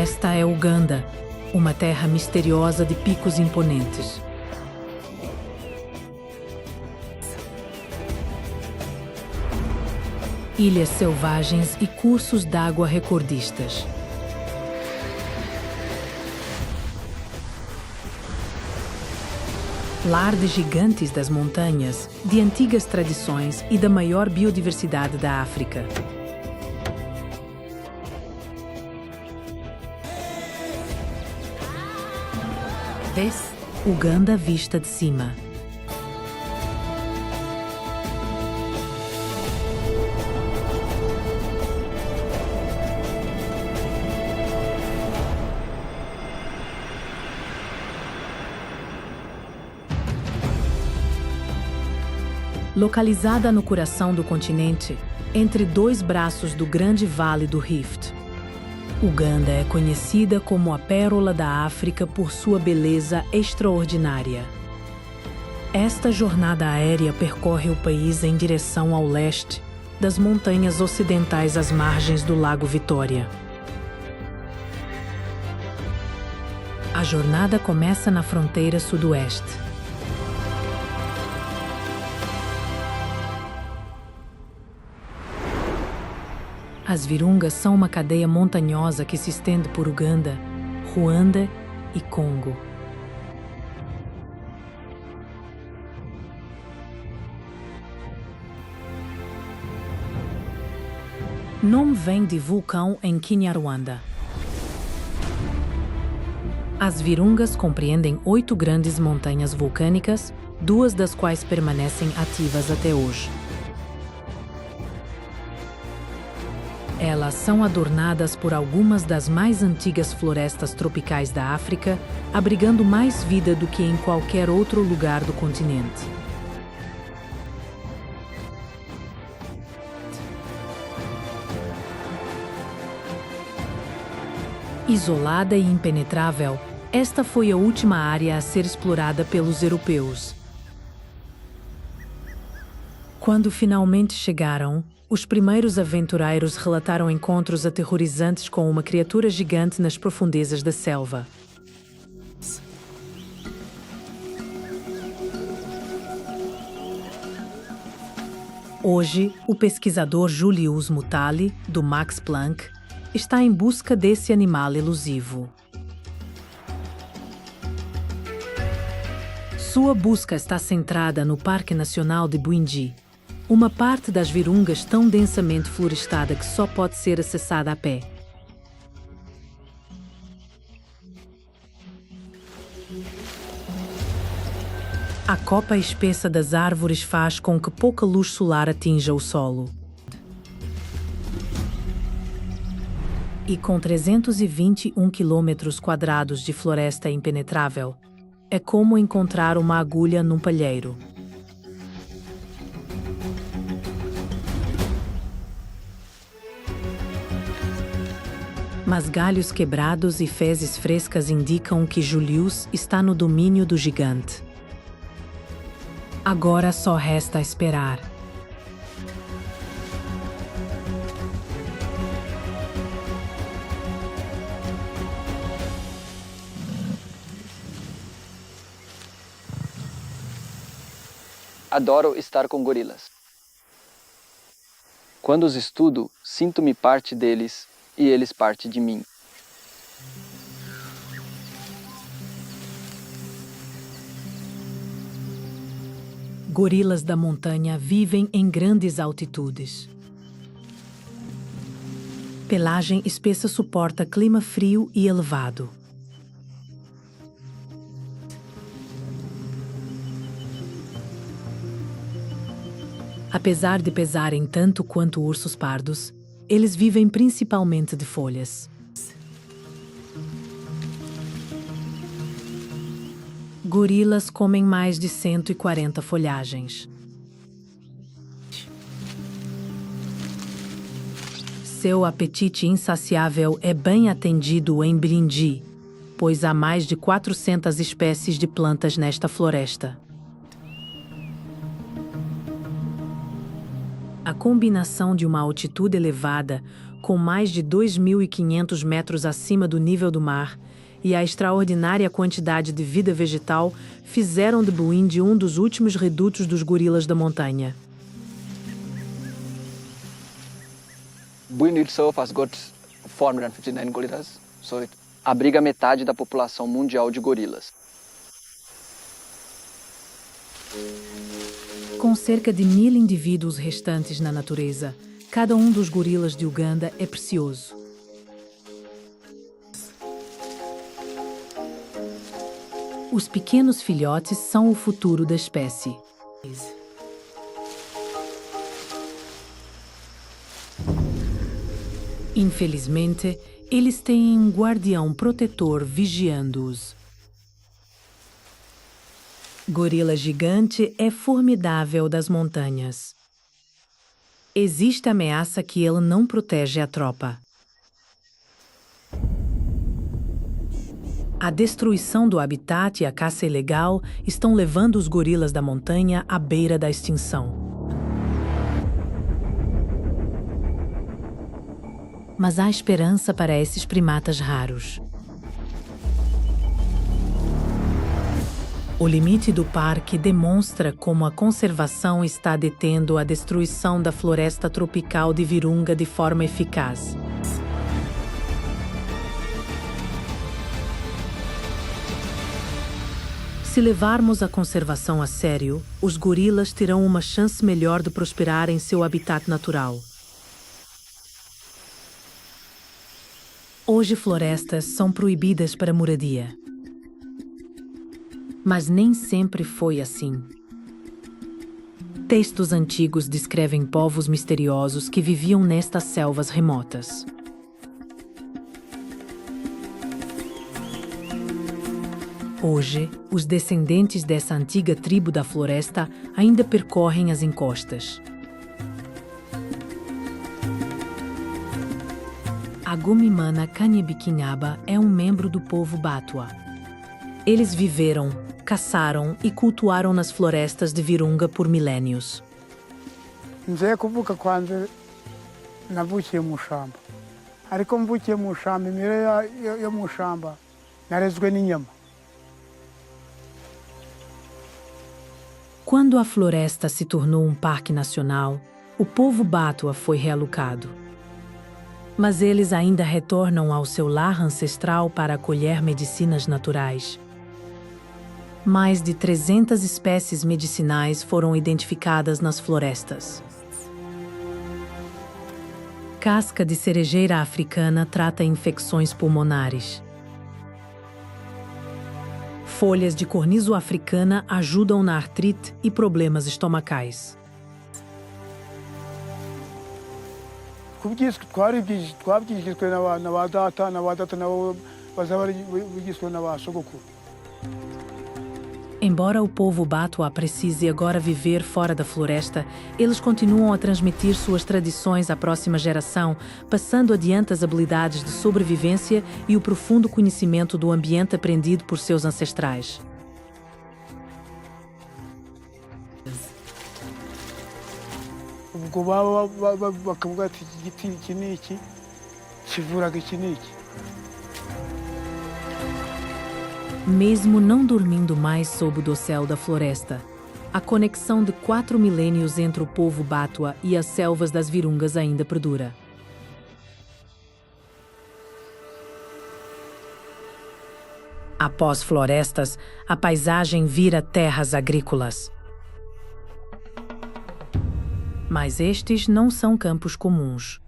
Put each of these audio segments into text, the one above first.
Esta é Uganda, uma terra misteriosa de picos imponentes. Ilhas selvagens e cursos d'água recordistas. Lar de gigantes das montanhas, de antigas tradições e da maior biodiversidade da África. Uganda vista de cima. Localizada no coração do continente, entre dois braços do grande vale do Rift. Uganda é conhecida como a pérola da África por sua beleza extraordinária. Esta jornada aérea percorre o país em direção ao leste, das montanhas ocidentais às margens do Lago Vitória. A jornada começa na fronteira sudoeste. As Virungas são uma cadeia montanhosa que se estende por Uganda, Ruanda e Congo. Nome vem de vulcão em Kinyarwanda. As Virungas compreendem 8 grandes montanhas vulcânicas, 2 das quais permanecem ativas até hoje. Elas são adornadas por algumas das mais antigas florestas tropicais da África, abrigando mais vida do que em qualquer outro lugar do continente. Isolada e impenetrável, esta foi a última área a ser explorada pelos europeus. Quando finalmente chegaram, os primeiros aventureiros relataram encontros aterrorizantes com uma criatura gigante nas profundezas da selva. Hoje, o pesquisador Julius Mutali, do Max Planck, está em busca desse animal elusivo. Sua busca está centrada no Parque Nacional de Bwindi, uma parte das Virungas tão densamente florestada que só pode ser acessada a pé. A copa espessa das árvores faz com que pouca luz solar atinja o solo. E com 321 km² de floresta impenetrável, é como encontrar uma agulha num palheiro. Mas galhos quebrados e fezes frescas indicam que Julius está no domínio do gigante. Agora só resta esperar. Adoro estar com gorilas. Quando os estudo, sinto-me parte deles e eles parte de mim. Gorilas da montanha vivem em grandes altitudes. Pelagem espessa suporta clima frio e elevado. Apesar de pesarem tanto quanto ursos pardos, eles vivem principalmente de folhas. Gorilas comem mais de 140 folhagens. Seu apetite insaciável é bem atendido em Bwindi, pois há mais de 400 espécies de plantas nesta floresta. A combinação de uma altitude elevada com mais de 2.500 metros acima do nível do mar, e a extraordinária quantidade de vida vegetal fizeram de Bwindi um dos últimos redutos dos gorilas da montanha. Bwindi itself has got 459 gorillas, so it abriga metade da população mundial de gorilas. Com cerca de 1.000 indivíduos restantes na natureza, cada um dos gorilas de Uganda é precioso. Os pequenos filhotes são o futuro da espécie. Infelizmente, eles têm um guardião protetor vigiando-os. Gorila gigante é formidável das montanhas. Existe ameaça que ele não protege a tropa. A destruição do habitat e a caça ilegal estão levando os gorilas da montanha à beira da extinção. Mas há esperança para esses primatas raros. O limite do parque demonstra como a conservação está detendo a destruição da floresta tropical de Virunga de forma eficaz. Se levarmos a conservação a sério, os gorilas terão uma chance melhor de prosperar em seu habitat natural. Hoje, florestas são proibidas para moradia. Mas nem sempre foi assim. Textos antigos descrevem povos misteriosos que viviam nestas selvas remotas. Hoje, os descendentes dessa antiga tribo da floresta ainda percorrem as encostas. Agumimana Kanyebikinhaba é um membro do povo Batwa. Eles viveram, caçaram e cultuaram nas florestas de Virunga por milênios. Nze kuvuka kwanze navukiye mu shamba. Ariko mvukiye mu shamba imire yo mu shamba narezwe n'inyama. Quando a floresta se tornou um parque nacional, o povo Batwa foi realocado. Mas eles ainda retornam ao seu lar ancestral para colher medicinas naturais. Mais de 300 espécies medicinais foram identificadas nas florestas. Casca de cerejeira africana trata infecções pulmonares. Folhas de corniço africana ajudam na artrite e problemas estomacais. Kubyiswe twabyigishwe na data nabo bazaba bigishwe na basogokuru. Embora o povo Batwa precise agora viver fora da floresta, eles continuam a transmitir suas tradições à próxima geração, passando adiante as habilidades de sobrevivência e o profundo conhecimento do ambiente aprendido por seus ancestrais. Ubwo baba bakavuga ati igiti iki n'iki kivuraga iki n'iki. Mesmo não dormindo mais sob o dossel da floresta, a conexão de 4 milênios entre o povo Batwa e as selvas das Virungas ainda perdura. Após florestas, a paisagem vira terras agrícolas. Mas estes não são campos comuns.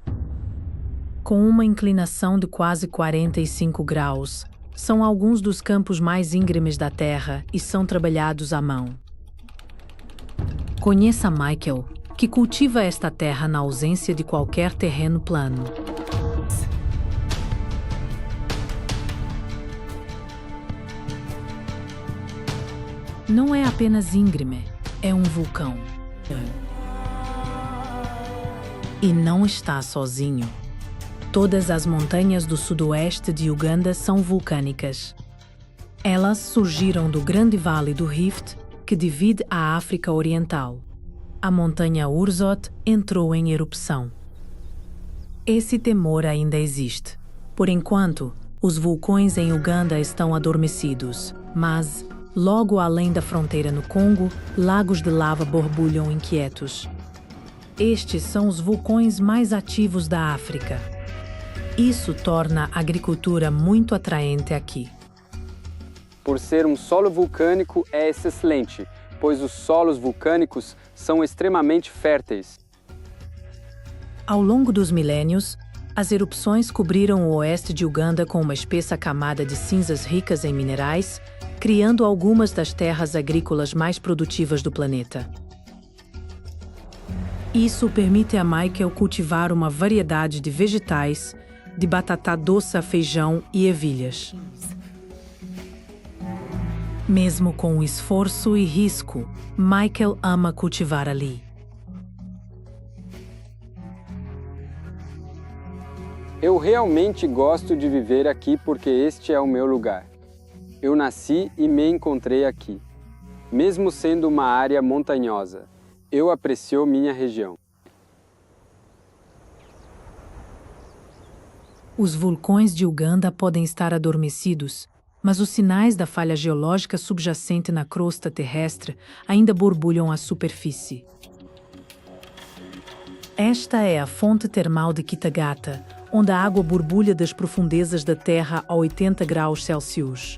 Com uma inclinação de quase 45 graus, são alguns dos campos mais íngremes da terra e são trabalhados à mão. Conheça Michael, que cultiva esta terra na ausência de qualquer terreno plano. Não é apenas íngreme, é um vulcão. E não está sozinho. Todas as montanhas do sudoeste de Uganda são vulcânicas. Elas surgiram do grande vale do Rift, que divide a África Oriental. A montanha Urzot entrou em erupção. Esse temor ainda existe. Por enquanto, os vulcões em Uganda estão adormecidos, mas, logo além da fronteira no Congo, lagos de lava borbulham inquietos. Estes são os vulcões mais ativos da África. Isso torna a agricultura muito atraente aqui. Por ser um solo vulcânico, é excelente, pois os solos vulcânicos são extremamente férteis. Ao longo dos milênios, as erupções cobriram o oeste de Uganda com uma espessa camada de cinzas ricas em minerais, criando algumas das terras agrícolas mais produtivas do planeta. Isso permite a Michael cultivar uma variedade de vegetais, de batata doce a feijão e ervilhas. Mesmo com esforço e risco, Michael ama cultivar ali. Eu realmente gosto de viver aqui porque este é o meu lugar. Eu nasci e me encontrei aqui. Mesmo sendo uma área montanhosa, eu aprecio minha região. Os vulcões de Uganda podem estar adormecidos, mas os sinais da falha geológica subjacente na crosta terrestre ainda borbulham à superfície. Esta é a fonte termal de Kitagata, onde a água borbulha das profundezas da Terra a 80 graus Celsius.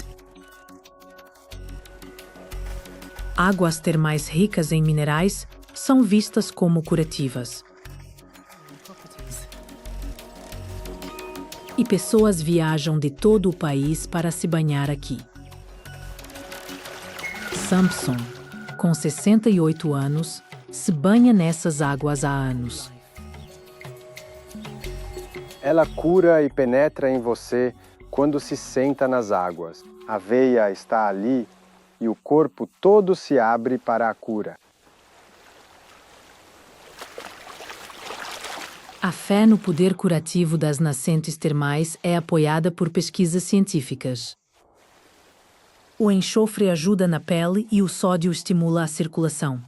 Águas termais ricas em minerais são vistas como curativas. E pessoas viajam de todo o país para se banhar aqui. Samson, com 68 anos, se banha nessas águas há anos. Ela cura e penetra em você quando se senta nas águas. A veia está ali e o corpo todo se abre para a cura. A fé no poder curativo das nascentes termais é apoiada por pesquisas científicas. O enxofre ajuda na pele e o sódio estimula a circulação.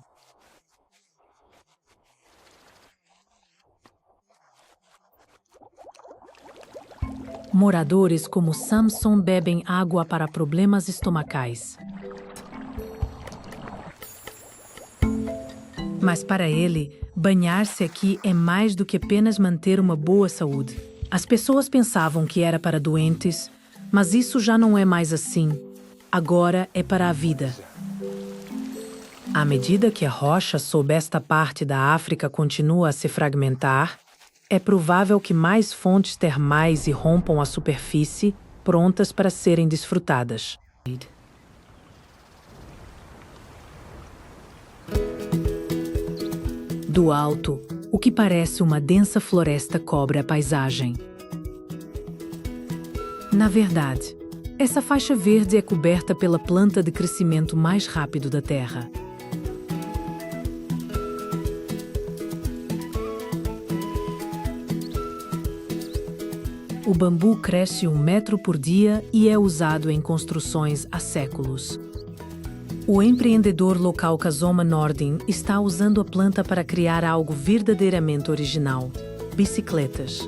Moradores como Samson bebem água para problemas estomacais. Mas para ele, banhar-se aqui é mais do que apenas manter uma boa saúde. As pessoas pensavam que era para doentes, mas isso já não é mais assim. Agora é para a vida. À medida que a rocha sob esta parte da África continua a se fragmentar, é provável que mais fontes termais irrompam a superfície, prontas para serem desfrutadas. Do alto, o que parece uma densa floresta cobre a paisagem. Na verdade, essa faixa verde é coberta pela planta de crescimento mais rápido da Terra. O bambu cresce 1 metro por dia e é usado em construções há séculos. O empreendedor local Kazoma Nordin está usando a planta para criar algo verdadeiramente original: bicicletas.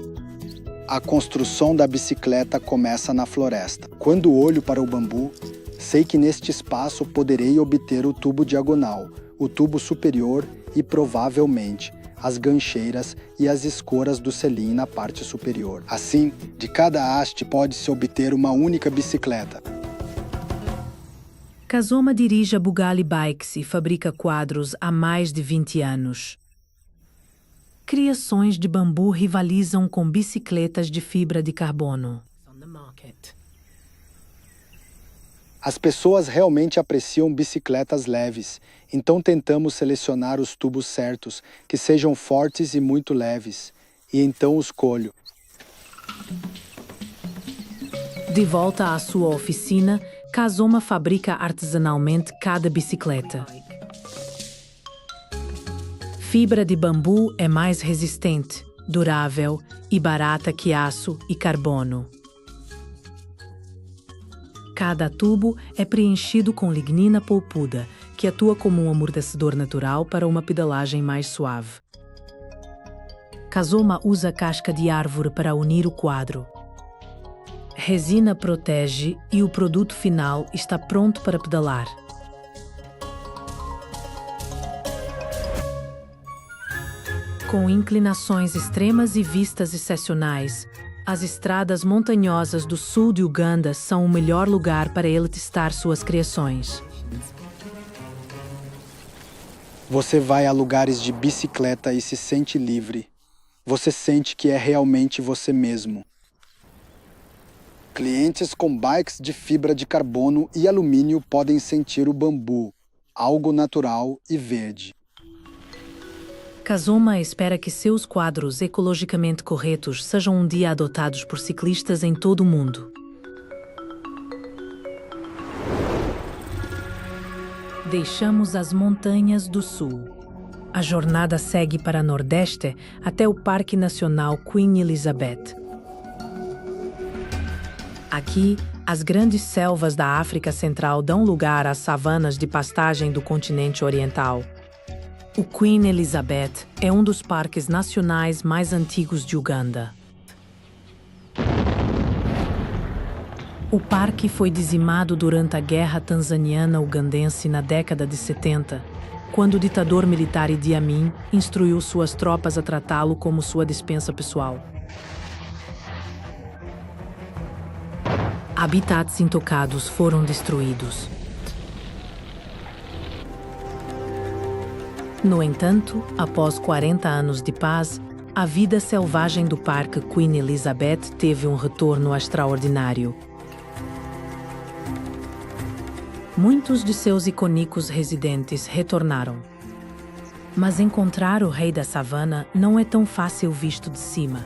A construção da bicicleta começa na floresta. Quando olho para o bambu, sei que neste espaço poderei obter o tubo diagonal, o tubo superior e, provavelmente, as gancheiras e as escoras do selim na parte superior. Assim, de cada haste pode-se obter uma única bicicleta. Kazoma dirige a Bugali Bikes e fabrica quadros há mais de 20 anos. Criações de bambu rivalizam com bicicletas de fibra de carbono. As pessoas realmente apreciam bicicletas leves, então tentamos selecionar os tubos certos, que sejam fortes e muito leves, e então os colho. De volta à sua oficina, Kazoma fabrica artesanalmente cada bicicleta. Fibra de bambu é mais resistente, durável e barata que aço e carbono. Cada tubo é preenchido com lignina polpuda, que atua como um amortecedor natural para uma pedalagem mais suave. Kazoma usa casca de árvore para unir o quadro. Resina protege e o produto final está pronto para pedalar. Com inclinações extremas e vistas excepcionais, as estradas montanhosas do sul de Uganda são o melhor lugar para ele testar suas criações. Você vai a lugares de bicicleta e se sente livre. Você sente que é realmente você mesmo. Clientes com bikes de fibra de carbono e alumínio podem sentir o bambu, algo natural e verde. Kazoma espera que seus quadros ecologicamente corretos sejam um dia adotados por ciclistas em todo o mundo. Deixamos as montanhas do sul. A jornada segue para Nordeste até o Parque Nacional Queen Elizabeth. Aqui, as grandes selvas da África Central dão lugar às savanas de pastagem do continente oriental. O Queen Elizabeth é um dos parques nacionais mais antigos de Uganda. O parque foi dizimado durante a Guerra Tanzaniana-Ugandense na década de 70, quando o ditador militar Idi Amin instruiu suas tropas a tratá-lo como sua despensa pessoal. Habitats intocados foram destruídos. No entanto, após 40 anos de paz, a vida selvagem do Parque Queen Elizabeth teve um retorno extraordinário. Muitos de seus icônicos residentes retornaram. Mas encontrar o rei da savana não é tão fácil visto de cima.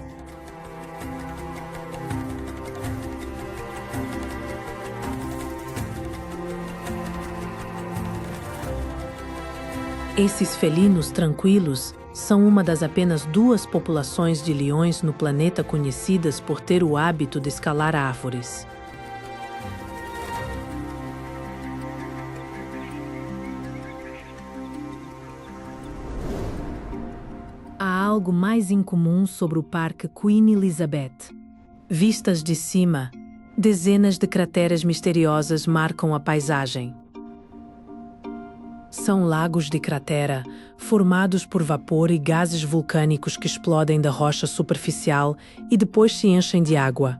Esses felinos tranquilos são uma das apenas 2 populações de leões no planeta conhecidas por ter o hábito de escalar árvores. Há algo mais incomum sobre o Parque Queen Elizabeth. Vistas de cima, dezenas de crateras misteriosas marcam a paisagem. São lagos de cratera, formados por vapor e gases vulcânicos que explodem da rocha superficial e depois se enchem de água.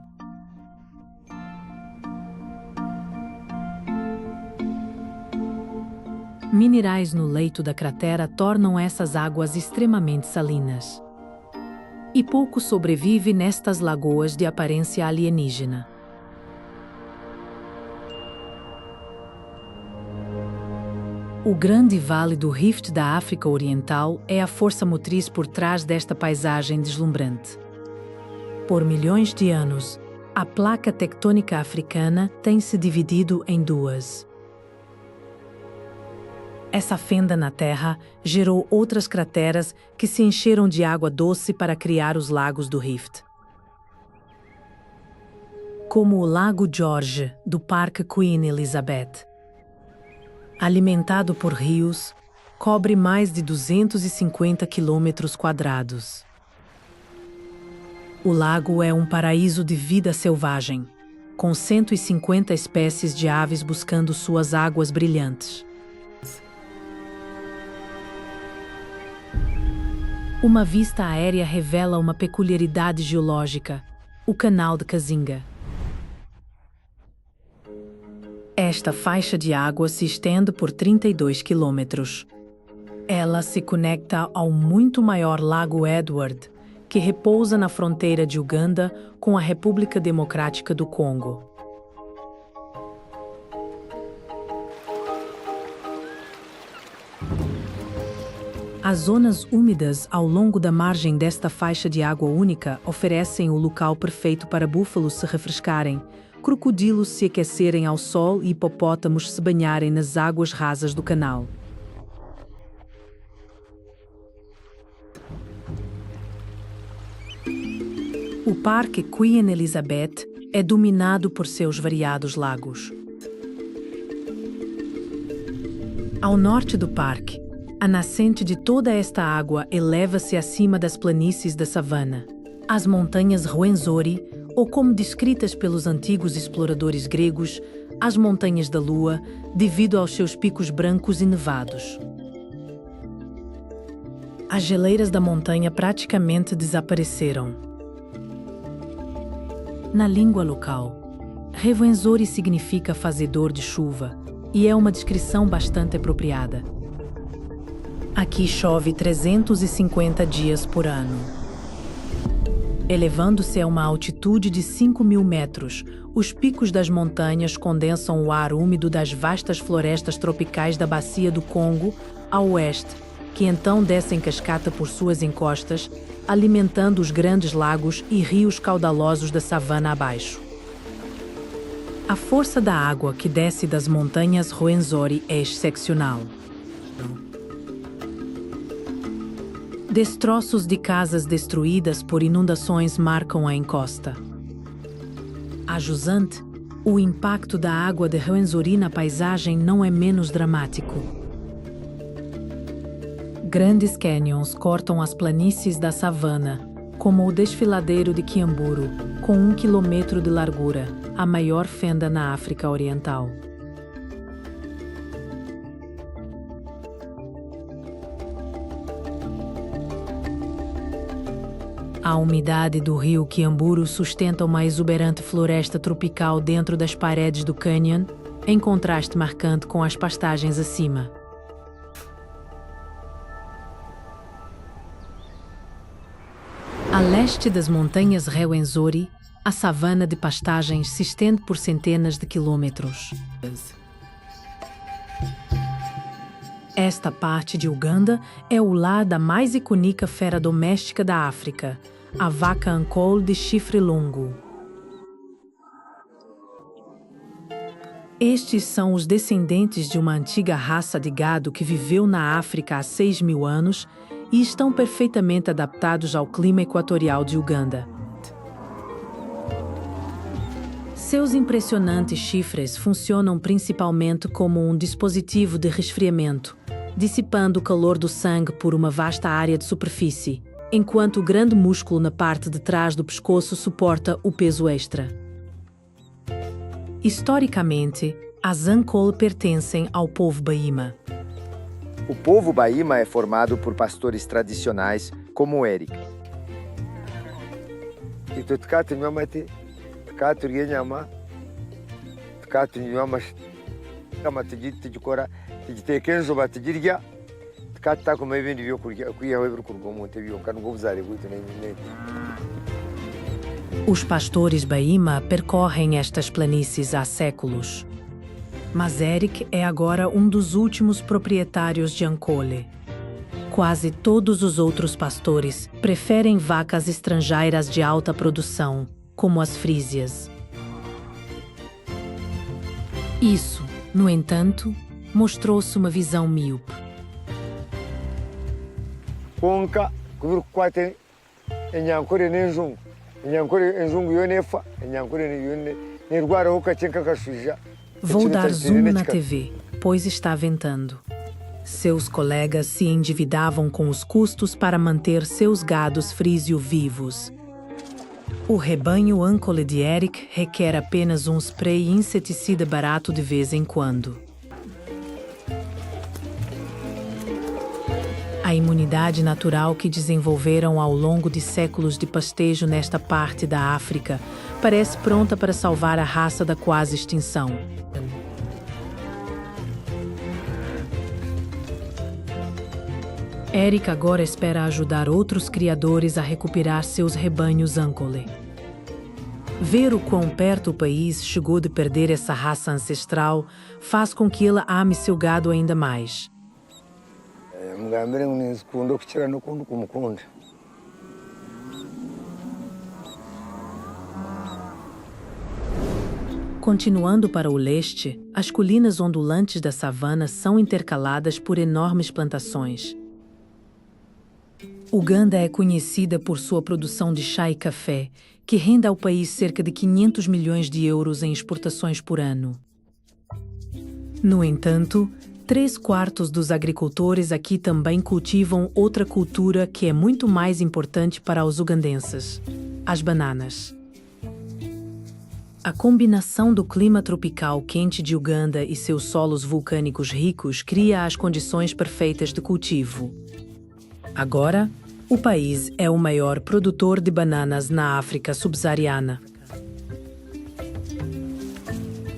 Minerais no leito da cratera tornam essas águas extremamente salinas. E pouco sobrevive nestas lagoas de aparência alienígena. O grande vale do Rift da África Oriental é a força motriz por trás desta paisagem deslumbrante. Por milhões de anos, a placa tectônica africana tem se dividido em 2. Essa fenda na Terra gerou outras crateras que se encheram de água doce para criar os lagos do Rift. Como o Lago George, do Parque Queen Elizabeth. Alimentado por rios, cobre mais de 250 quilômetros quadrados. O lago é um paraíso de vida selvagem, com 150 espécies de aves buscando suas águas brilhantes. Uma vista aérea revela uma peculiaridade geológica, o Canal de Kazinga. Esta faixa de água se estende por 32 quilômetros. Ela se conecta ao muito maior Lago Edward, que repousa na fronteira de Uganda com a República Democrática do Congo. As zonas úmidas ao longo da margem desta faixa de água única oferecem o local perfeito para búfalos se refrescarem, crocodilos se aquecerem ao sol e hipopótamos se banharem nas águas rasas do canal. O Parque Queen Elizabeth é dominado por seus variados lagos. Ao norte do parque, A nascente de toda esta água eleva-se acima das planícies da savana. As montanhas Ruwenzori, ou como descritas pelos antigos exploradores gregos, as Montanhas da Lua, devido aos seus picos brancos e nevados. As geleiras da montanha praticamente desapareceram. Na língua local, Ruwenzori significa fazedor de chuva e é uma descrição bastante apropriada. Aqui chove 350 dias por ano. Elevando-se a uma altitude de 5.000 metros, os picos das montanhas condensam o ar úmido das vastas florestas tropicais da Bacia do Congo ao oeste, que então desce em cascata por suas encostas, alimentando os grandes lagos e rios caudalosos da savana abaixo. A força da água que desce das montanhas Ruwenzori é excepcional. Destroços de casas destruídas por inundações marcam a encosta. A jusante, o impacto da água de Ruwenzori na paisagem não é menos dramático. Grandes cânions cortam as planícies da savana, como o desfiladeiro de Kiamburu, com 1 quilômetro de largura, a maior fenda na África Oriental. A umidade do rio Kiamburu sustenta uma exuberante floresta tropical dentro das paredes do cânion, em contraste marcante com as pastagens acima. A leste das montanhas Ruwenzori, a savana de pastagens se estende por centenas de quilômetros. Esta parte de Uganda é o lar da mais icônica fera doméstica da África, a vaca Ankole de chifre longo. Estes são os descendentes de uma antiga raça de gado que viveu na África há 6.000 anos e estão perfeitamente adaptados ao clima equatorial de Uganda. Seus impressionantes chifres funcionam principalmente como um dispositivo de resfriamento, dissipando o calor do sangue por uma vasta área de superfície, enquanto o grande músculo na parte de trás do pescoço suporta o peso extra. Historicamente, as Ankole pertencem ao povo Baima. O povo Baima é formado por pastores tradicionais como Eric. Os pastores Baima percorrem estas planícies há séculos. Mas Eric é agora um dos últimos proprietários de Ankole. Quase todos os outros pastores preferem vacas estrangeiras de alta produção, como as frísias. Isso, no entanto, mostrou-se uma visão míope. Vou dar zoom na TV, pois está ventando. Seus colegas se endividavam com os custos para manter seus gados frísio vivos. O rebanho Ankole de Eric requer apenas um spray inseticida barato de vez em quando. A imunidade natural que desenvolveram ao longo de séculos de pastejo nesta parte da África parece pronta para salvar a raça da quase extinção. Eric agora espera ajudar outros criadores a recuperar seus rebanhos Ankole. Ver o quão perto o país chegou de perder essa raça ancestral faz com que ela ame seu gado ainda mais. Continuando para o leste, as colinas ondulantes da savana são intercaladas por enormes plantações. Uganda é conhecida por sua produção de chá e café, que rende ao país cerca de 500 milhões de euros em exportações por ano. No entanto, 3/4 dos agricultores aqui também cultivam outra cultura que é muito mais importante para os ugandenses: as bananas. A combinação do clima tropical quente de Uganda e seus solos vulcânicos ricos cria as condições perfeitas de cultivo. Agora, o país é o maior produtor de bananas na África subsaariana.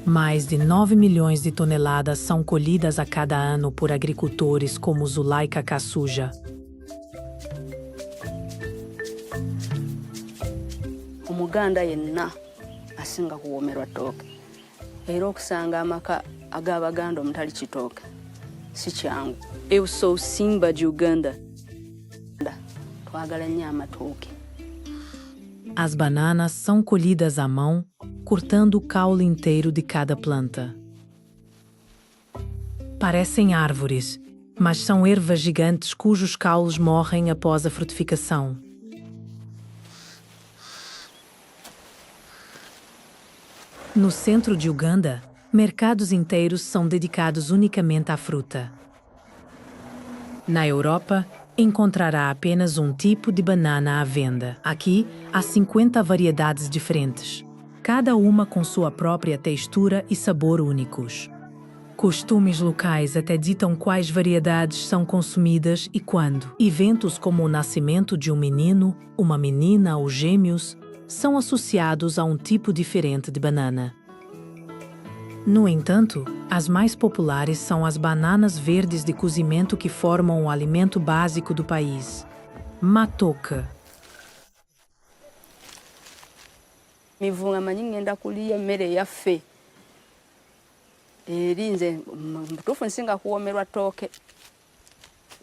Mais de 9 milhões de toneladas são colhidas a cada ano por agricultores como Zuleika Kasuja. Omuganda yenna asinga kuwoomerwa ttooke. Era okusanga amaka ag'Abaganda omutali kitooke si kyangu. Eu sou Simba de Uganda. Twagala nnyo amatooke. As bananas são colhidas à mão, cortando o caule inteiro de cada planta. Parecem árvores, mas são ervas gigantes cujos caules morrem após a frutificação. No centro de Uganda, mercados inteiros são dedicados unicamente à fruta. Na Europa, encontrará apenas um tipo de banana à venda. Aqui, há 50 variedades diferentes, cada uma com sua própria textura e sabor únicos. Costumes locais até ditam quais variedades são consumidas e quando. Eventos como o nascimento de um menino, uma menina ou gêmeos são associados a um tipo diferente de banana. No entanto, as mais populares são as bananas verdes de cozimento que formam o alimento básico do país: matoke. Mivunga manyi ngenda kuliya emmere yaffe. Eri nze mutuufu nsinga kuwoomerwa ttooke.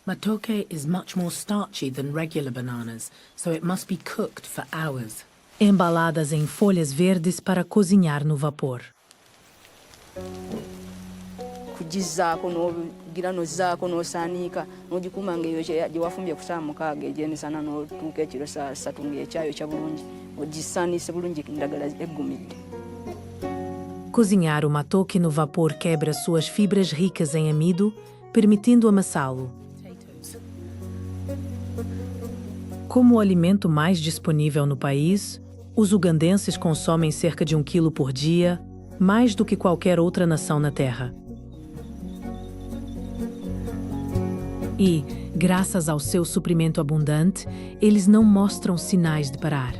Matoke is much more starchy than regular bananas, so it must be cooked for hours. Embaladas em folhas verdes para cozinhar no vapor. Kugizaako n'ogira n'ozzaako n'osaanika n'ogikuuma ng'eyo gye wafumbye ku ssaawa 6 egyemisana n'otuuka ekiro saa 3 ng'ekyayokya bulungi ogisaanise bulungi endagala eggumidde. Cozinhar o matoke no vapor quebra suas fibras ricas em amido, permitindo amassá-lo. Como o alimento mais disponível no país, os ugandenses consomem cerca de 1 quilo por dia, mais do que qualquer outra nação na Terra. E, graças ao seu suprimento abundante, eles não mostram sinais de parar.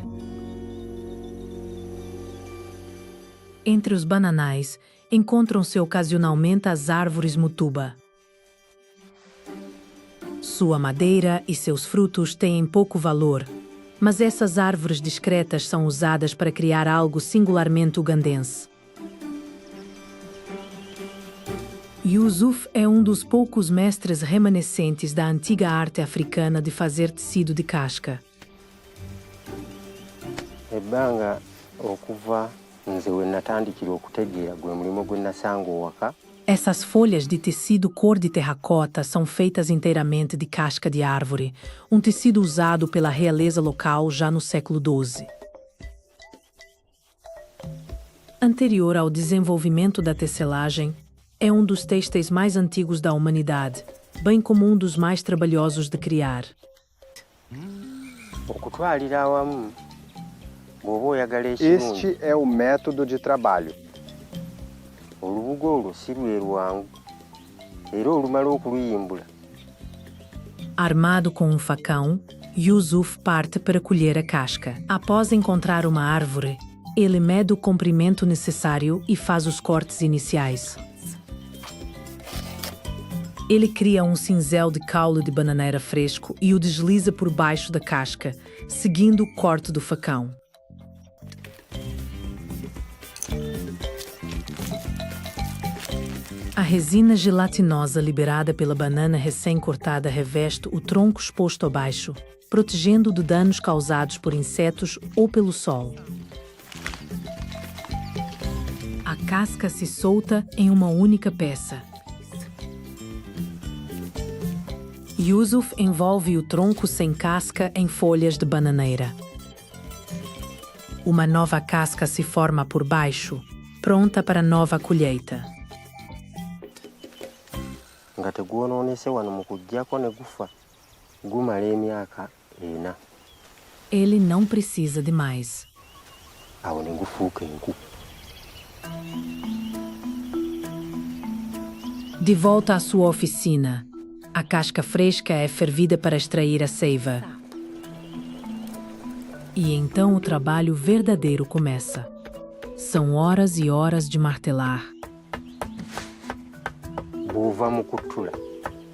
Entre os bananais, encontram-se ocasionalmente as árvores mutuba. Sua madeira e seus frutos têm pouco valor, mas essas árvores discretas são usadas para criar algo singularmente ugandense. Yusuf é um dos poucos mestres remanescentes da antiga arte africana de fazer tecido de casca. Ebbanga okuva nze we natandikira okutegeera gwe mulimo gwe nasanga owaka. Essas folhas de tecido cor de terracota são feitas inteiramente de casca de árvore, um tecido usado pela realeza local já no século XII. Anterior ao desenvolvimento da tecelagem, é um dos têxteis mais antigos da humanidade, bem como um dos mais trabalhosos de criar. Okutwalira awamu bw'oba oyagala ekirungi. Este é o método de trabalho. Olubugo olwo si lwe lwangu era olumala okuluyimbula. Armado com um facão, Yusuf parte para colher a casca. Após encontrar uma árvore, ele mede o comprimento necessário e faz os cortes iniciais. Ele cria um cinzel de caule de bananeira fresco e o desliza por baixo da casca, seguindo o corte do facão. A resina gelatinosa liberada pela banana recém-cortada reveste o tronco exposto abaixo, protegendo-o de danos causados por insetos ou pelo sol. A casca se solta em uma única peça. Yusuf envolve o tronco sem casca em folhas de bananeira. Uma nova casca se forma por baixo, pronta para nova colheita. nga tegwonoonese wano mu kuggyako ne gufa gumala emyaka 4. Ele não precisa de mais. Awo ne gufuuka enku. De volta à sua oficina, a casca fresca é fervida para extrair a seiva. E então o trabalho verdadeiro começa. São horas e horas de martelar. Bw'ova mu kuttula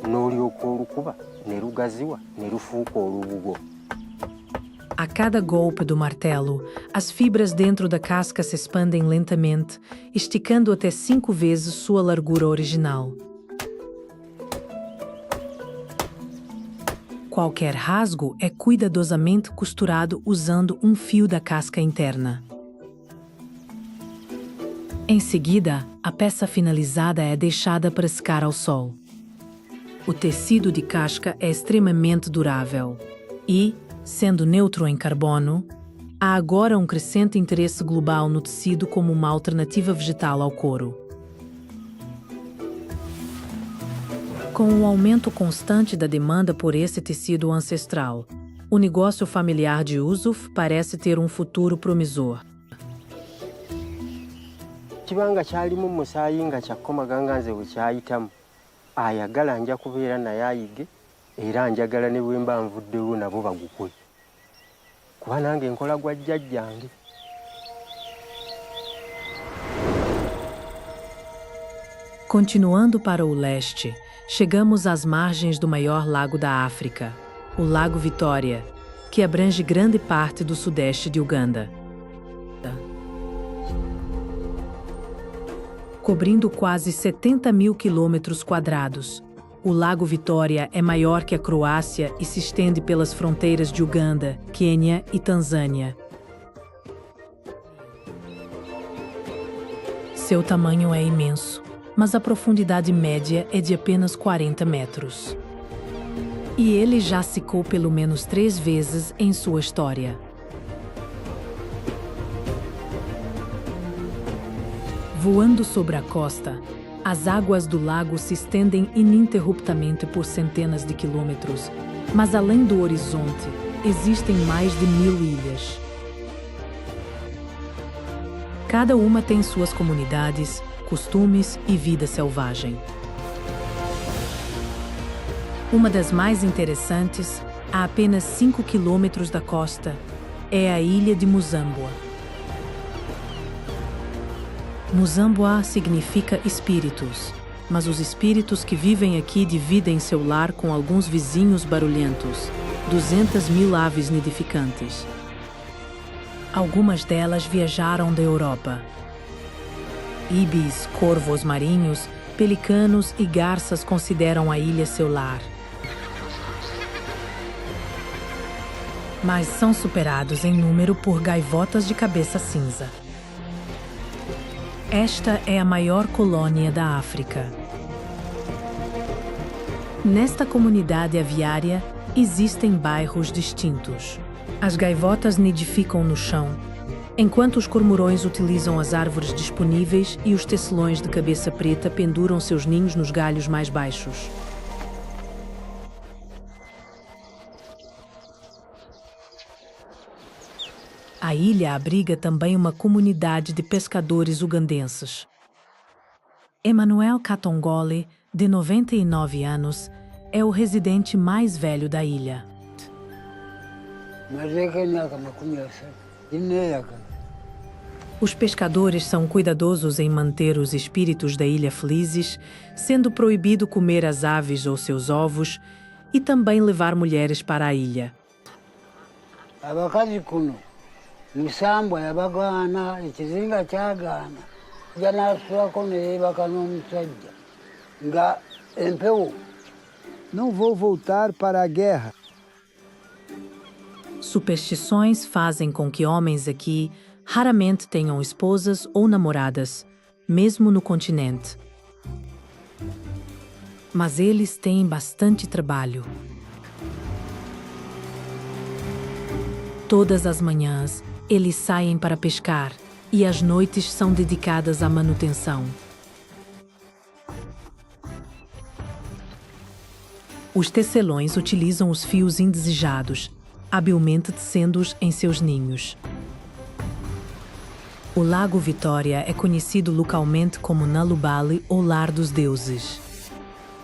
n'olyoka olukuba ne lugaziwa ne lufuuka olubugo. A cada golpe do martelo, as fibras dentro da casca se expandem lentamente, esticando até 5 vezes sua largura original. Qualquer rasgo é cuidadosamente costurado usando um fio da casca interna. Em seguida, a peça finalizada é deixada para secar ao sol. O tecido de casca é extremamente durável e, sendo neutro em carbono, há agora um crescente interesse global no tecido como uma alternativa vegetal ao couro. Com o aumento constante da demanda por esse tecido ancestral, o negócio familiar de Yusuf parece ter um futuro promissor. Kibanga kyalimu musaayi nga kyakkomaga nga nze bwe kyayitamu. Ayagala nja kubeera naye ayige, era njagala ne bwe mba nvuddewo nabo bagukwe. Kuba nange nkola gwa jjajjange. Continuando para o leste, chegamos às margens do maior lago da África, o Lago Vitória, que abrange grande parte do sudeste de Uganda. Cobrindo quase 70.000 quilômetros quadrados, o Lago Vitória é maior que a Croácia e se estende pelas fronteiras de Uganda, Quênia e Tanzânia. Seu tamanho é imenso, mas a profundidade média é de apenas 40 metros. E ele já secou pelo menos 3 vezes em sua história. Voando sobre a costa, as águas do lago se estendem ininterruptamente por centenas de quilômetros, mas além do horizonte, existem mais de 1000 ilhas. Cada uma tem suas comunidades, costumes e vida selvagem. Uma das mais interessantes, a apenas 5 quilômetros da costa, é a ilha de Muzambwa. Muzambwa significa espíritos, mas os espíritos que vivem aqui dividem seu lar com alguns vizinhos barulhentos, 200.000 aves nidificantes. Algumas delas viajaram da Europa. Ibis, corvos marinhos, pelicanos e garças consideram a ilha seu lar. Mas são superados em número por gaivotas de cabeça cinza. Esta é a maior colônia da África. Nesta comunidade aviária, existem bairros distintos. As gaivotas nidificam no chão, enquanto os cormorões utilizam as árvores disponíveis e os tecelões de cabeça preta penduram seus ninhos nos galhos mais baixos. A ilha abriga também uma comunidade de pescadores ugandenses. Emmanuel Katongole, de 99 anos, é o residente mais velho da ilha. Os pescadores são cuidadosos em manter os espíritos da ilha felizes, sendo proibido comer as aves ou seus ovos e também levar mulheres para a ilha. Musambwa yabagana ekizinga kyagana janasulako neyebaka n'omusajja nga empewo. Não vou voltar para a guerra. Superstições fazem com que homens aqui raramente tenham esposas ou namoradas, mesmo no continente. Mas eles têm bastante trabalho. Todas as manhãs, eles saem para pescar e as noites são dedicadas à manutenção. Os tecelões utilizam os fios indesejados, habilmente tecendo-os em seus ninhos. O Lago Vitória é conhecido localmente como Nalubale ou Lar dos Deuses.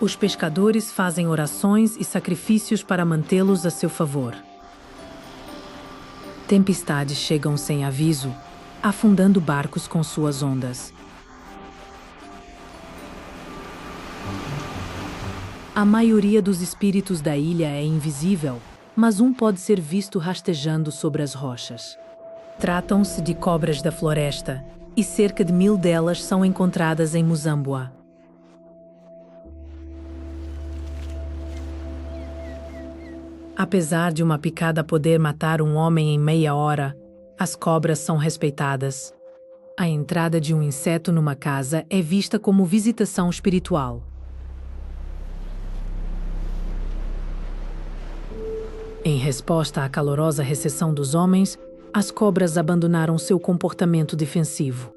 Os pescadores fazem orações e sacrifícios para mantê-los a seu favor. Tempestades chegam sem aviso, afundando barcos com suas ondas. A maioria dos espíritos da ilha é invisível, mas um pode ser visto rastejando sobre as rochas. Tratam-se de cobras da floresta, e cerca de 1000 delas são encontradas em Muzambwa. Apesar de uma picada poder matar um homem em meia hora, as cobras são respeitadas. A entrada de um inseto numa casa é vista como visitação espiritual. Em resposta à calorosa recepção dos homens, as cobras abandonaram seu comportamento defensivo.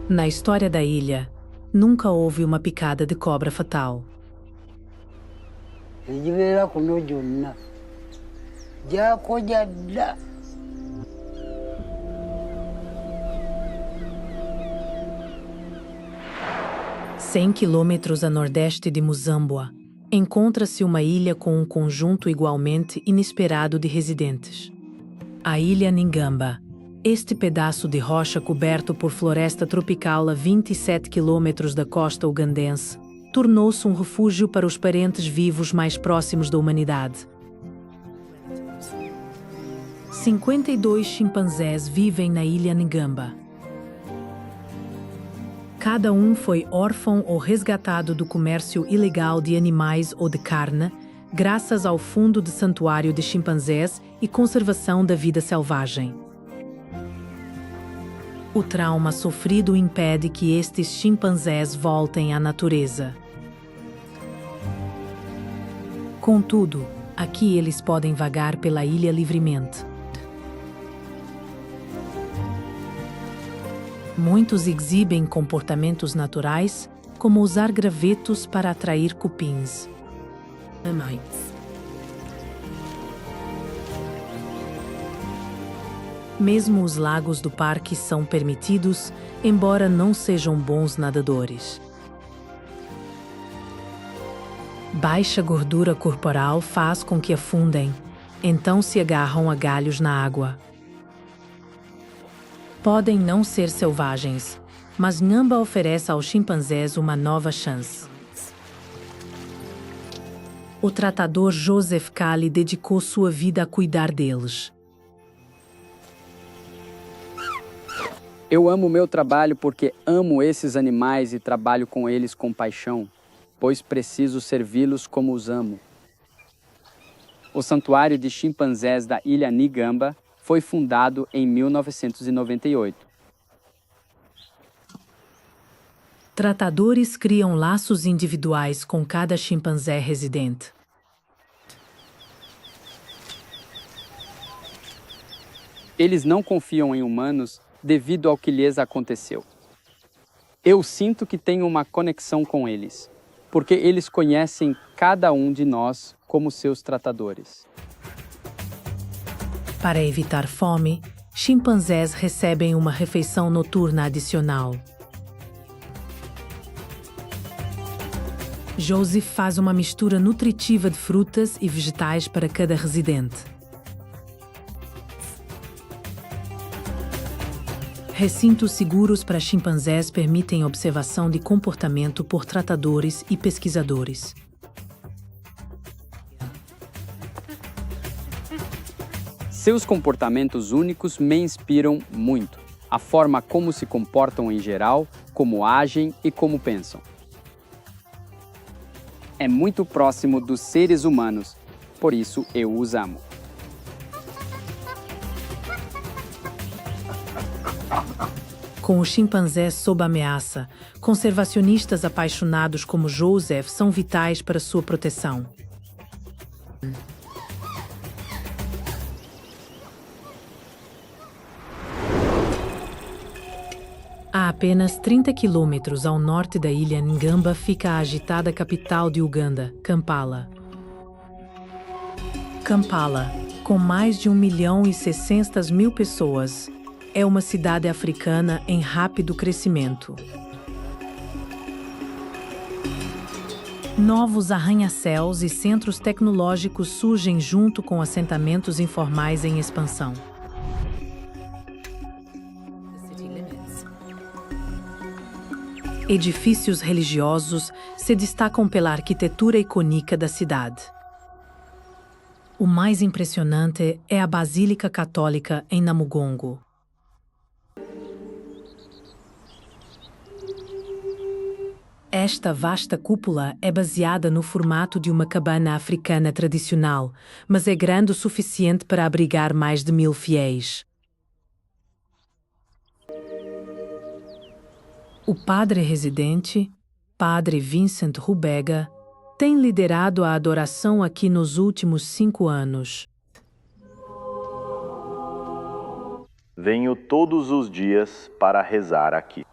Na história da ilha, nunca houve uma picada de cobra fatal. Cem quilômetros a nordeste de Muzambwa, encontra-se uma ilha com um conjunto igualmente inesperado de residentes. A Ilha Ningamba. Este pedaço de rocha coberto por floresta tropical a 27 quilômetros da costa ugandense tornou-se um refúgio para os parentes vivos mais próximos da humanidade. 52 chimpanzés vivem na Ilha Ningamba. Cada um foi órfão ou resgatado do comércio ilegal de animais ou de carne, graças ao Fundo de Santuário de Chimpanzés e Conservação da Vida Selvagem. O trauma sofrido impede que estes chimpanzés voltem à natureza. Contudo, aqui eles podem vagar pela ilha livremente. Muitos exibem comportamentos naturais, como usar gravetos para atrair cupins. Mesmo os lagos do parque são permitidos, embora não sejam bons nadadores. Baixa gordura corporal faz com que afundem, então se agarram a galhos na água. Podem não ser selvagens, mas Ngamba oferece aos chimpanzés uma nova chance. O tratador Joseph Kali dedicou sua vida a cuidar deles. Eu amo meu trabalho porque amo esses animais e trabalho com eles com paixão, pois preciso servi-los como os amo. O Santuário de Chimpanzés da Ilha Ningamba foi fundado em 1998. Tratadores criam laços individuais com cada chimpanzé residente. Eles não confiam em humanos devido ao que lhes aconteceu. Eu sinto que tenho uma conexão com eles, porque eles conhecem cada um de nós como seus tratadores. Para evitar fome, chimpanzés recebem uma refeição noturna adicional. Joseph faz uma mistura nutritiva de frutas e vegetais para cada residente. Recintos seguros para chimpanzés permitem observação de comportamento por tratadores e pesquisadores. Seus comportamentos únicos me inspiram muito. A forma como se comportam em geral, como agem e como pensam. É muito próximo dos seres humanos, por isso eu os amo. Com os chimpanzés sob ameaça, conservacionistas apaixonados como Joseph são vitais para sua proteção. apenas 30 quilômetros ao norte da ilha Ngamba fica a agitada capital de Uganda, Kampala. Kampala, com mais de 1.600.000 pessoas, é uma cidade africana em rápido crescimento. Novos arranha-céus e centros tecnológicos surgem junto com assentamentos informais em expansão. Edifícios religiosos se destacam pela arquitetura icônica da cidade. O mais impressionante é a Basílica Católica em Namugongo. Esta vasta cúpula é baseada no formato de uma cabana africana tradicional, mas é grande o suficiente para abrigar mais de 1.000 fiéis. O padre residente, Padre Vincent Rubega, tem liderado a adoração aqui nos últimos 5 anos. Venho todos os dias para rezar aqui.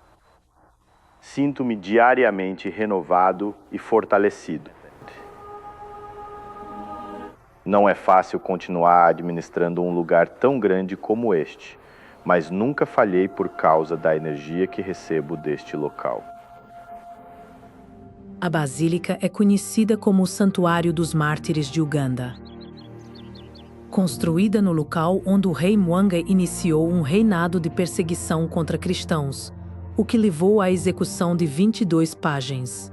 Sinto-me diariamente renovado e fortalecido. Não é fácil continuar administrando um lugar tão grande como este, mas nunca falhei por causa da energia que recebo deste local. A basílica é conhecida como o Santuário dos Mártires de Uganda. Construída no local onde o rei Mwanga iniciou um reinado de perseguição contra cristãos, o que levou à execução de 22 pajens.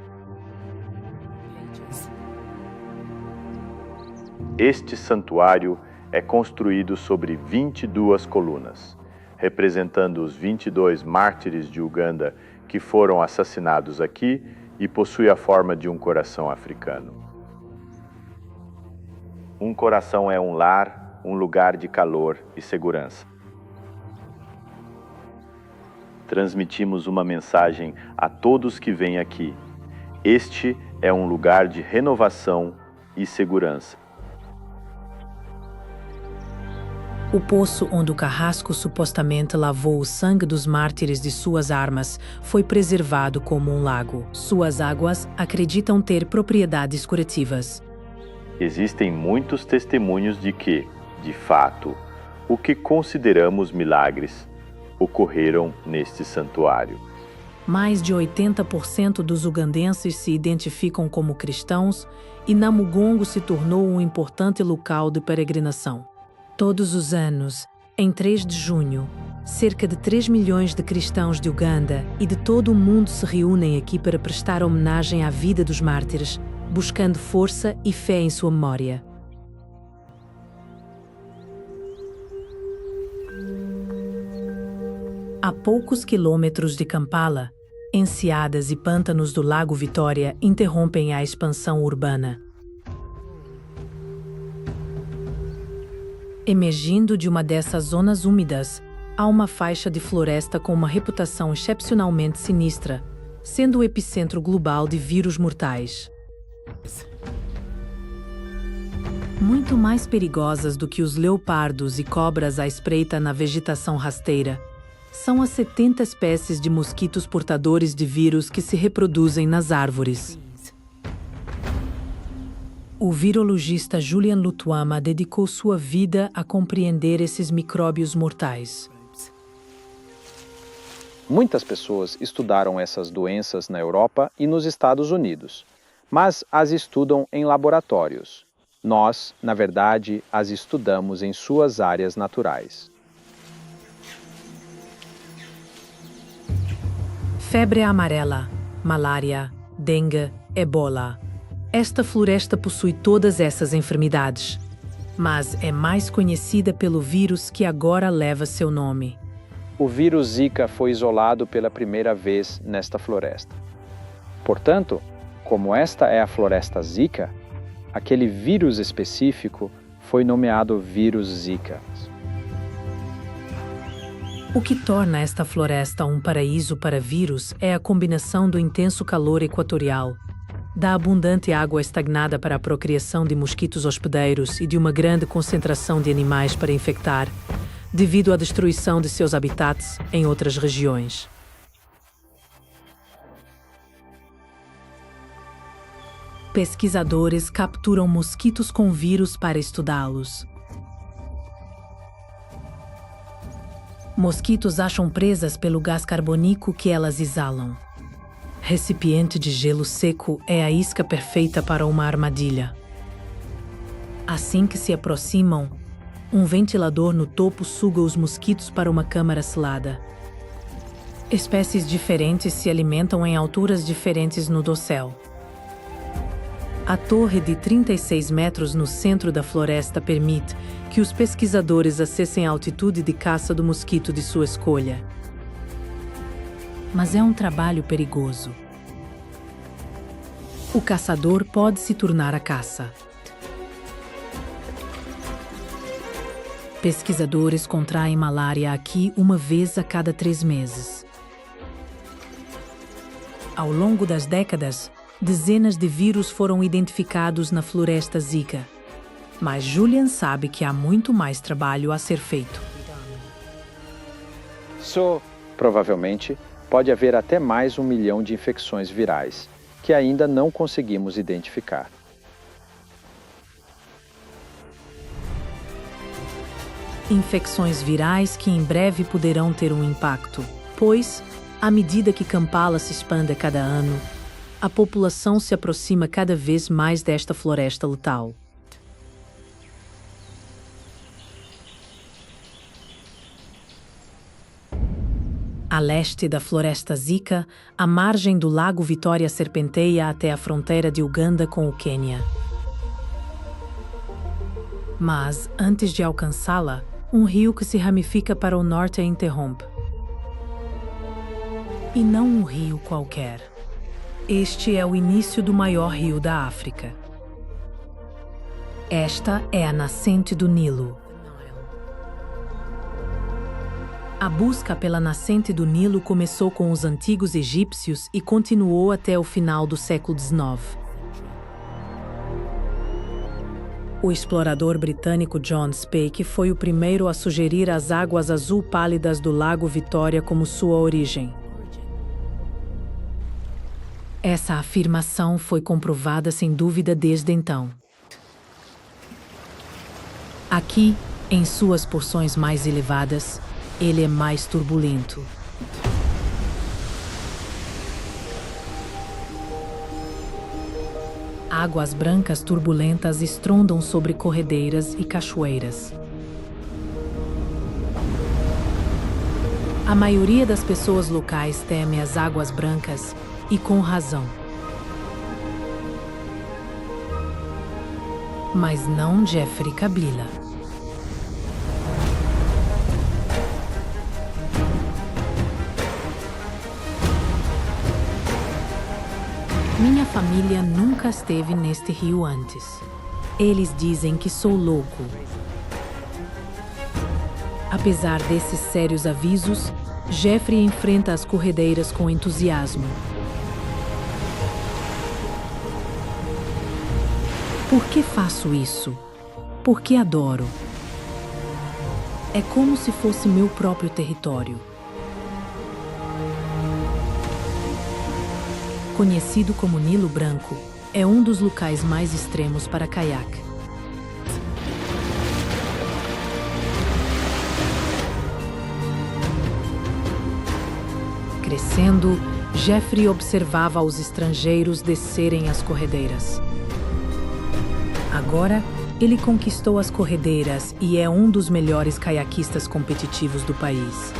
Este santuário é construído sobre 22 colunas, representando os 22 mártires de Uganda que foram assassinados aqui e possui a forma de um coração africano. Um coração é um lar, um lugar de calor e segurança. Transmitimos uma mensagem a todos que vêm aqui. Este é um lugar de renovação e segurança. O poço onde o carrasco supostamente lavou o sangue dos mártires de suas armas foi preservado como um lago. Suas águas acreditam ter propriedades curativas. Existem muitos testemunhos de que, de fato, o que consideramos milagres ocorreram neste santuário. Mais de 80% dos ugandenses se identificam como cristãos e Namugongo se tornou um importante local de peregrinação. Todos os anos, em 3 de junho, cerca de 3 milhões de cristãos de Uganda e de todo o mundo se reúnem aqui para prestar homenagem à vida dos mártires, buscando força e fé em sua memória. A poucos quilômetros de Kampala, enseadas e pântanos do Lago Vitória interrompem a expansão urbana. Emergindo de uma dessas zonas úmidas, há uma faixa de floresta com uma reputação excepcionalmente sinistra, sendo o epicentro global de vírus mortais. Muito mais perigosas do que os leopardos e cobras à espreita na vegetação rasteira, são as 70 espécies de mosquitos portadores de vírus que se reproduzem nas árvores. O virologista Julian Lutwama dedicou sua vida a compreender esses micróbios mortais. Muitas pessoas estudaram essas doenças na Europa e nos Estados Unidos, mas as estudam em laboratórios. Nós, na verdade, as estudamos em suas áreas naturais. Febre amarela, malária, dengue, ebola. Esta floresta possui todas essas enfermidades, mas é mais conhecida pelo vírus que agora leva seu nome. O vírus Zika foi isolado pela primeira vez nesta floresta. Portanto, como esta é a floresta Zika, aquele vírus específico foi nomeado vírus Zika. O que torna esta floresta um paraíso para vírus é a combinação do intenso calor equatorial, da abundante água estagnada para a procriação de mosquitos hospedeiros e de uma grande concentração de animais para infectar, devido à destruição de seus habitats em outras regiões. pesquisadores capturam mosquitos com vírus para estudá-los. Mosquitos acham presas pelo gás carbônico que elas exalam. Recipiente de gelo seco é a isca perfeita para uma armadilha. Assim que se aproximam, um ventilador no topo suga os mosquitos para uma câmara selada. Espécies diferentes se alimentam em alturas diferentes no dossel. A torre de 36 metros no centro da floresta permite que os pesquisadores acessem a altitude de caça do mosquito de sua escolha. Mas é um trabalho perigoso. O caçador pode se tornar a caça. Pesquisadores contraem malária aqui uma vez a cada 3 meses. Ao longo das décadas, dezenas de vírus foram identificados na floresta Zika. Mas Julian sabe que há muito mais trabalho a ser feito. Provavelmente, pode haver até mais 1 milhão de infecções virais, que ainda não conseguimos identificar. Infecções virais que em breve poderão ter um impacto, pois, à medida que Kampala se expande a cada ano, a população se aproxima cada vez mais desta floresta letal. A leste da floresta Zika, a margem do lago Vitória serpenteia até a fronteira de Uganda com o Quênia. Mas, antes de alcançá-la, um rio que se ramifica para o norte a interrompe. E não um rio qualquer. Este é o início do maior rio da África. Esta é a nascente do Nilo. A busca pela nascente do Nilo começou com os antigos egípcios e continuou até o final do século XIX. O explorador britânico John Speke foi o primeiro a sugerir as águas azul pálidas do Lago Vitória como sua origem. Essa afirmação foi comprovada sem dúvida desde então. Aqui, em suas porções mais elevadas, ele é mais turbulento. Águas brancas turbulentas estrondam sobre corredeiras e cachoeiras. A maioria das pessoas locais teme as águas brancas, e com razão. Mas não Jeffrey Kabila. Minha família nunca esteve neste rio antes. Eles dizem que sou louco. Apesar desses sérios avisos, Jeffrey enfrenta as corredeiras com entusiasmo. Por que faço isso? Porque adoro. É como se fosse meu próprio território. Conhecido como Nilo Branco, é um dos locais mais extremos para caiaque. Crescendo, Jeffrey observava os estrangeiros descerem as corredeiras. Agora, ele conquistou as corredeiras e é um dos melhores caiaquistas competitivos do país.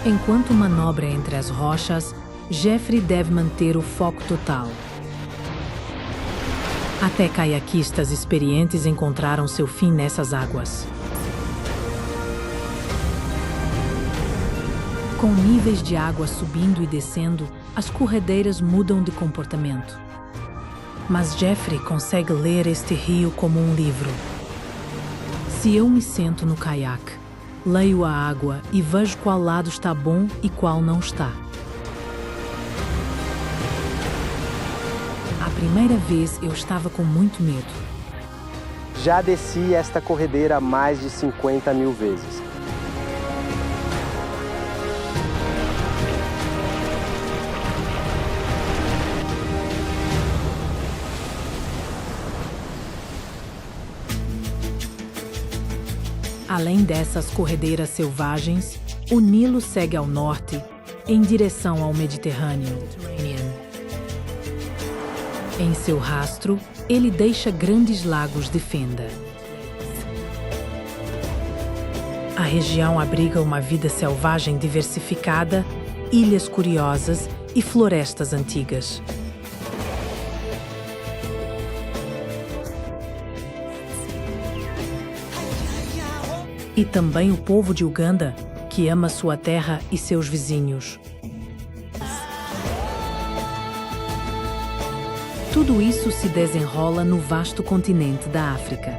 Enquanto manobra entre as rochas, Jeffrey deve manter o foco total. Até caiaquistas experientes encontraram seu fim nessas águas. Com níveis de água subindo e descendo, as corredeiras mudam de comportamento. Mas Jeffrey consegue ler este rio como um livro. Se eu me sento no caiaque, leio a água e vejo qual lado está bom e qual não está. A primeira vez eu estava com muito medo. Já desci esta corredeira mais de 50 mil vezes. Além dessas corredeiras selvagens, o Nilo segue ao norte, em direção ao Mediterrâneo. Em seu rastro, ele deixa grandes lagos de fenda. A região abriga uma vida selvagem diversificada, ilhas curiosas e florestas antigas. E também o povo de Uganda, que ama sua terra e seus vizinhos. Tudo isso se desenrola no vasto continente da África.